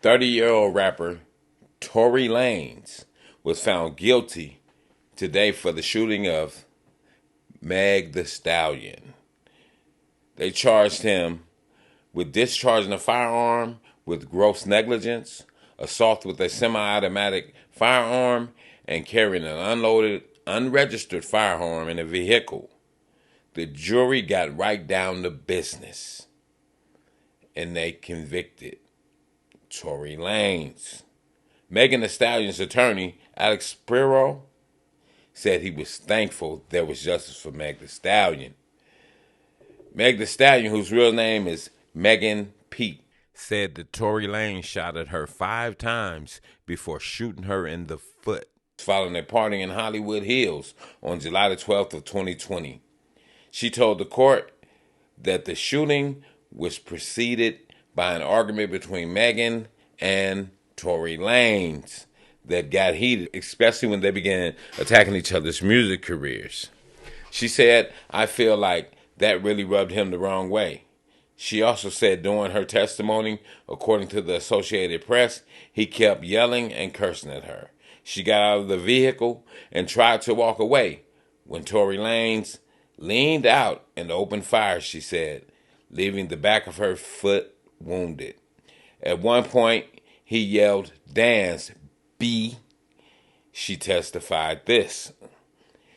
30-year-old rapper Tory Lanez was found guilty today for the shooting of Meg Thee Stallion. They charged him with discharging a firearm with gross negligence, assault with a semi-automatic firearm, and carrying an unloaded, unregistered firearm in a vehicle. The jury got right down to business, and they convicted Tory Lanez. Megan Thee Stallion's attorney, Alex Spiro, said he was thankful there was justice for Meg Thee Stallion. Meg Thee Stallion, whose real name is Megan Pete, said that Tory Lanez shot at her 5 times before shooting her in the foot following a party in Hollywood Hills on July the 12th of 2020. She told the court that the shooting was preceded by an argument between Megan and Tory Lanez that got heated, especially when they began attacking each other's music careers. She said, "I feel like that really rubbed him the wrong way." She also said during her testimony, according to the Associated Press, he kept yelling and cursing at her. She got out of the vehicle and tried to walk away when Tory Lanez leaned out and opened fire, she said, leaving the back of her foot wounded. At one point, he yelled, "Dance, B." She testified this.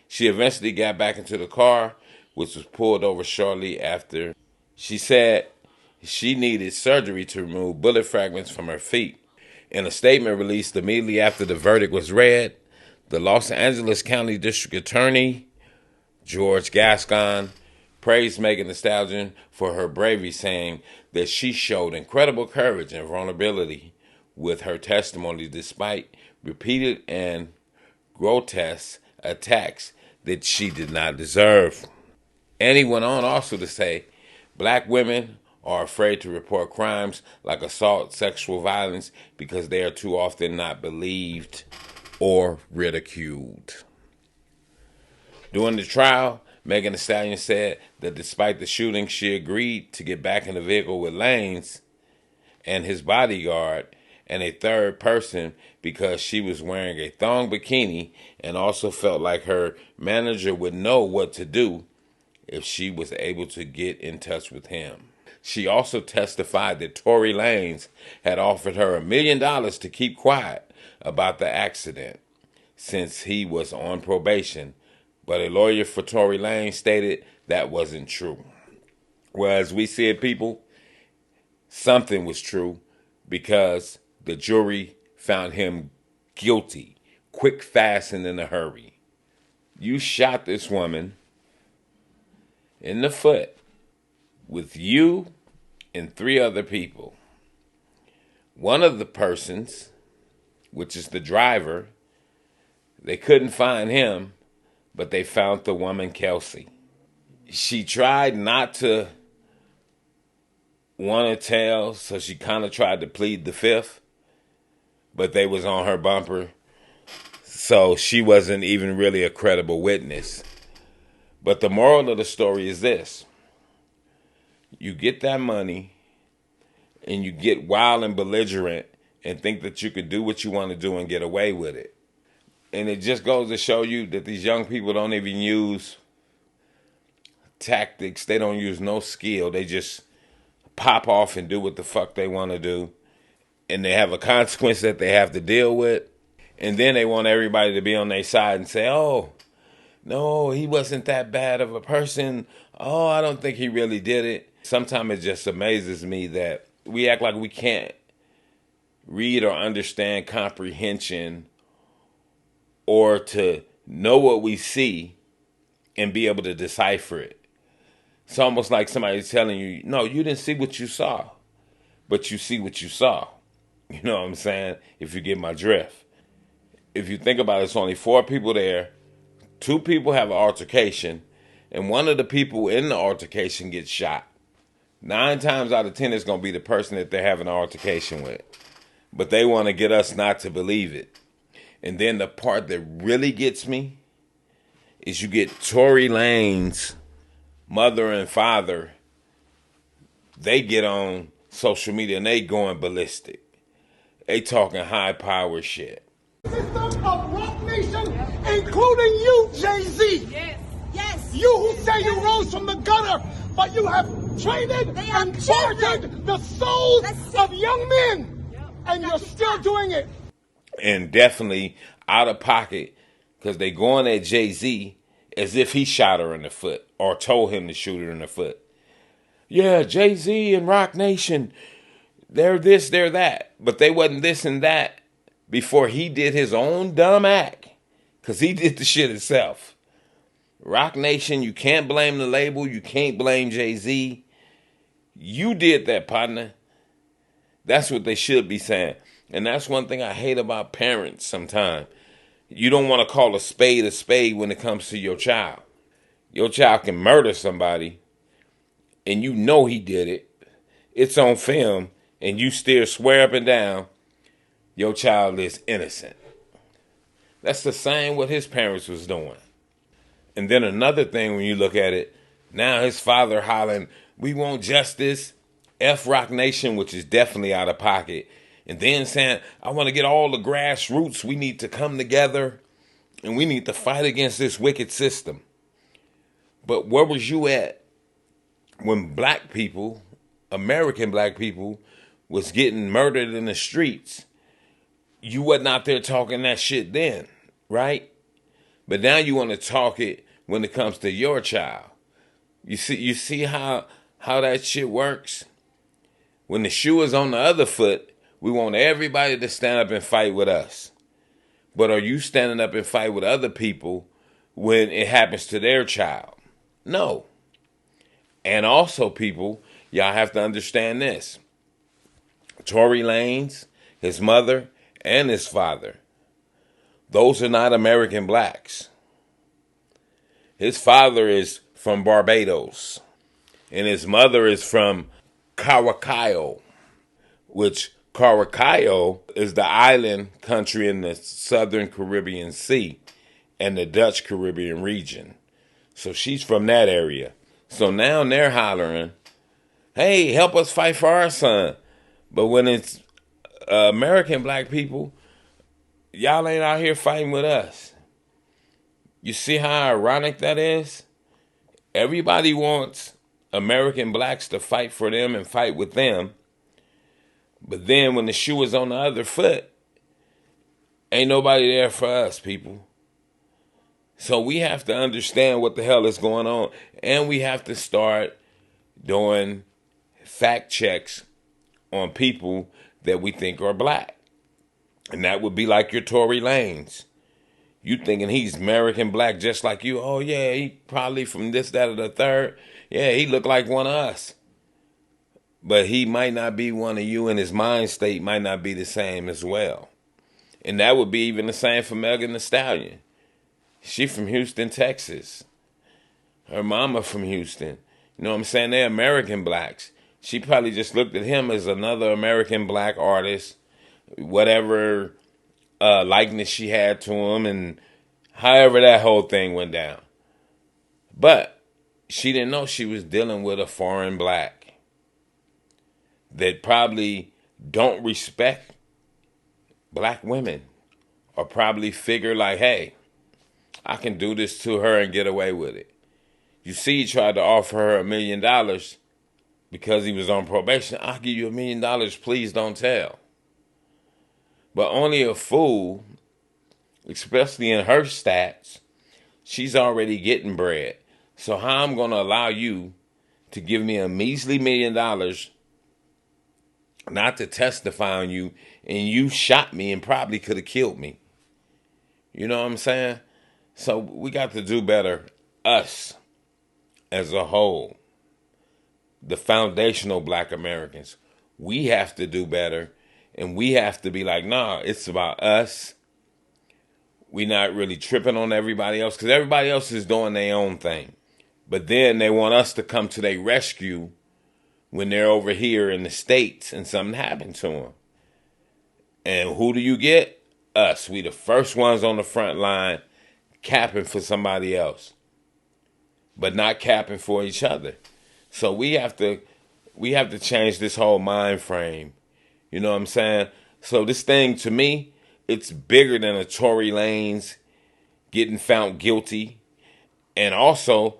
She eventually got back into the car, which was pulled over shortly after. She said she needed surgery to remove bullet fragments from her feet. In a statement released immediately after the verdict was read, the Los Angeles County District Attorney, George Gascon, praised Megan Thee Stallion for her bravery, saying that she showed incredible courage and vulnerability with her testimony despite repeated and grotesque attacks that she did not deserve. And he went on also to say, black women are afraid to report crimes like assault, sexual violence, because they are too often not believed or ridiculed. During the trial, Megan Thee Stallion said that despite the shooting, she agreed to get back in the vehicle with Lanez and his bodyguard and a third person because she was wearing a thong bikini and also felt like her manager would know what to do if she was able to get in touch with him. She also testified that Tory Lanez had offered her $1 million to keep quiet about the accident since he was on probation, but a lawyer for Tory Lanez stated that wasn't true. Whereas we said, people, something was true because the jury found him guilty, quick, fast, and in a hurry. You shot this woman in the foot with you and 3 other people. One of the persons, which is the driver, they couldn't find him, but they found the woman, Kelsey. She tried not to want to tell, so she kind of tried to plead the fifth, but they was on her bumper, so she wasn't even really a credible witness. But the moral of the story is this. You get that money and you get wild and belligerent and think that you could do what you want to do and get away with it. And it just goes to show you that these young people don't even use tactics. They don't use no skill. They just pop off and do what the fuck they want to do. And they have a consequence that they have to deal with. And then they want everybody to be on their side and say, "Oh, no, he wasn't that bad of a person. Oh, I don't think he really did it." Sometimes it just amazes me that we act like we can't read or understand comprehension or to know what we see and be able to decipher it. It's almost like somebody's telling you, no, you didn't see what you saw, but you see what you saw. You know what I'm saying? If you get my drift. If you think about it, it's only 4 people there. 2 people have an altercation, and one of the people in the altercation gets shot. 9 times out of 10, it's going to be the person that they're having an altercation with. But they want to get us not to believe it. And then the part that really gets me is you get Tory Lanez, mother and father. They get on social media and they going ballistic. They talking high power shit. System of Rock Nation, including you, Jay-Z. Yes. Yes. You who say you rose from the gutter, but you have traded and bartered the souls of young men, and you're still doing it. And definitely out of pocket, because they going at Jay-Z as if he shot her in the foot or told him to shoot her in the foot. Yeah, Jay-Z and Rock Nation, they're this, they're that. But they wasn't this and that before he did his own dumb act, because he did the shit himself. Rock Nation, you can't blame the label. You can't blame Jay-Z. You did that, partner. That's what they should be saying. And that's one thing I hate about parents sometimes. You don't want to call a spade when it comes to your child. Your child can murder somebody, and you know he did it. It's on film, and you still swear up and down your child is innocent. That's the same what his parents was doing. And then another thing, when you look at it, now his father hollering, we want justice, F Rock Nation, which is definitely out of pocket. And then saying, I want to get all the grassroots. We need to come together and we need to fight against this wicked system. But where was you at when black people, American black people, was getting murdered in the streets? You wasn't out there talking that shit then, right? But now you want to talk it when it comes to your child. You see how that shit works? When the shoe is on the other foot, we want everybody to stand up and fight with us. But are you standing up and fight with other people when it happens to their child? No. And also, people, y'all have to understand this. Tory Lanez, his mother, and his father, those are not American blacks. His father is from Barbados, and his mother is from Curaçao, which Curaçao is the island country in the southern Caribbean Sea and the Dutch Caribbean region. So she's from that area. So now they're hollering, hey, help us fight for our son. But when it's American black people, y'all ain't out here fighting with us. You see how ironic that is? Everybody wants American blacks to fight for them and fight with them. But then when the shoe is on the other foot, ain't nobody there for us, people. So we have to understand what the hell is going on. And we have to start doing fact checks on people that we think are black. And that would be like your Tory Lanez. You thinking he's American black just like you. Oh, yeah, he probably from this, that, or the third. Yeah, he look like one of us. But he might not be one of you, and his mind state might not be the same as well. And that would be even the same for Megan Thee Stallion. She from Houston, Texas. Her mama from Houston. You know what I'm saying? They're American blacks. She probably just looked at him as another American black artist, whatever likeness she had to him, and however that whole thing went down. But she didn't know she was dealing with a foreign black that probably don't respect black women, or probably figure like, hey, I can do this to her and get away with it. You see, he tried to offer her $1 million because he was on probation. I'll give you $1 million, please don't tell. But only a fool, especially in her stats, she's already getting bread. So how I'm going to allow you to give me a measly $1 million not to testify on you, and you shot me and probably could have killed me? You know what I'm saying? So we got to do better, us as a whole, the foundational black Americans. We have to do better, and we have to be like, nah, it's about us. We're not really tripping on everybody else, because everybody else is doing their own thing. But then they want us to come to their rescue when they're over here in the States and something happened to them. And who do you get? Us. We the first ones on the front line capping for somebody else, but not capping for each other. So we have to change this whole mind frame. You know what I'm saying? So this thing, to me, it's bigger than a Tory Lanez getting found guilty. And also,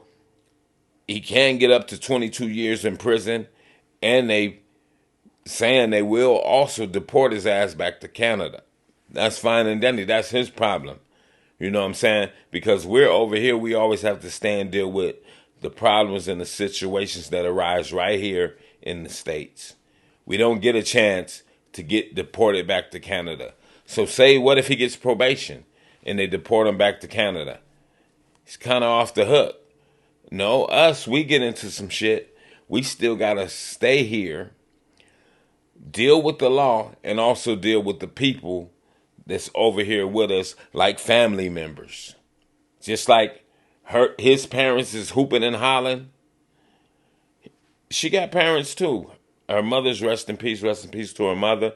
he can get up to 22 years in prison. And they saying they will also deport his ass back to Canada. That's fine and dandy. That's his problem. You know what I'm saying? Because we're over here, we always have to stay and deal with the problems and the situations that arise right here in the States. We don't get a chance to get deported back to Canada. So say, what if he gets probation and they deport him back to Canada? He's kind of off the hook. No, us, we get into some shit. We still got to stay here, deal with the law, and also deal with the people that's over here with us like family members. Just like his parents is hooping and hollering. She got parents too. Her mother's rest in peace to her mother.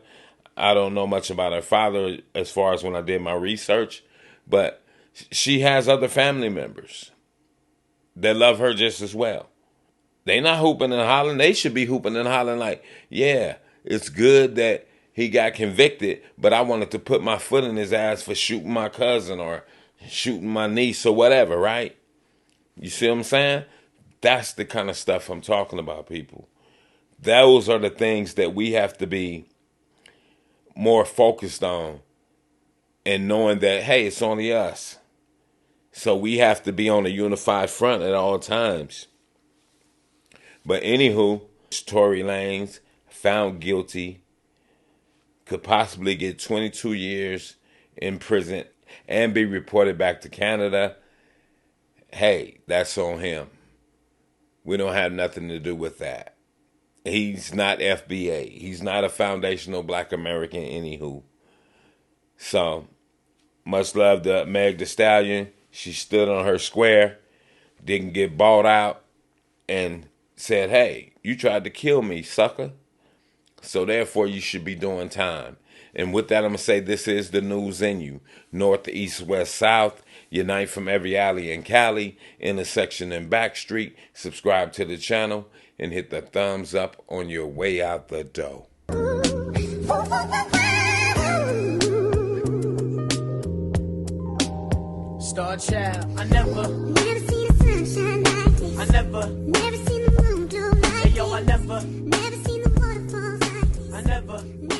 I don't know much about her father as far as when I did my research, but she has other family members that love her just as well. They not hooping and hollering. They should be hooping and hollering like, yeah, it's good that he got convicted, but I wanted to put my foot in his ass for shooting my cousin or shooting my niece or whatever, right? You see what I'm saying? That's the kind of stuff I'm talking about, people. Those are the things that we have to be more focused on, and knowing that, hey, it's only us. So we have to be on a unified front at all times. But anywho, Tory Lanez found guilty, could possibly get 22 years in prison and be reported back to Canada. Hey, that's on him. We don't have nothing to do with that. He's not FBA. He's not a foundational black American, anywho. So, much love to Megan Thee Stallion. She stood on her square, didn't get bought out, and said, hey, you tried to kill me, sucker. So therefore, you should be doing time. And with that, I'm going to say this is the news in you. North, east, west, south. Unite from every alley in Cali, intersection and back street. Subscribe to the channel and hit the thumbs up on your way out the door. Star child, I never seen the sunshine like this. I never Never seen the moon glow like Hey yo, I this. never Never seen the waterfalls like this. I never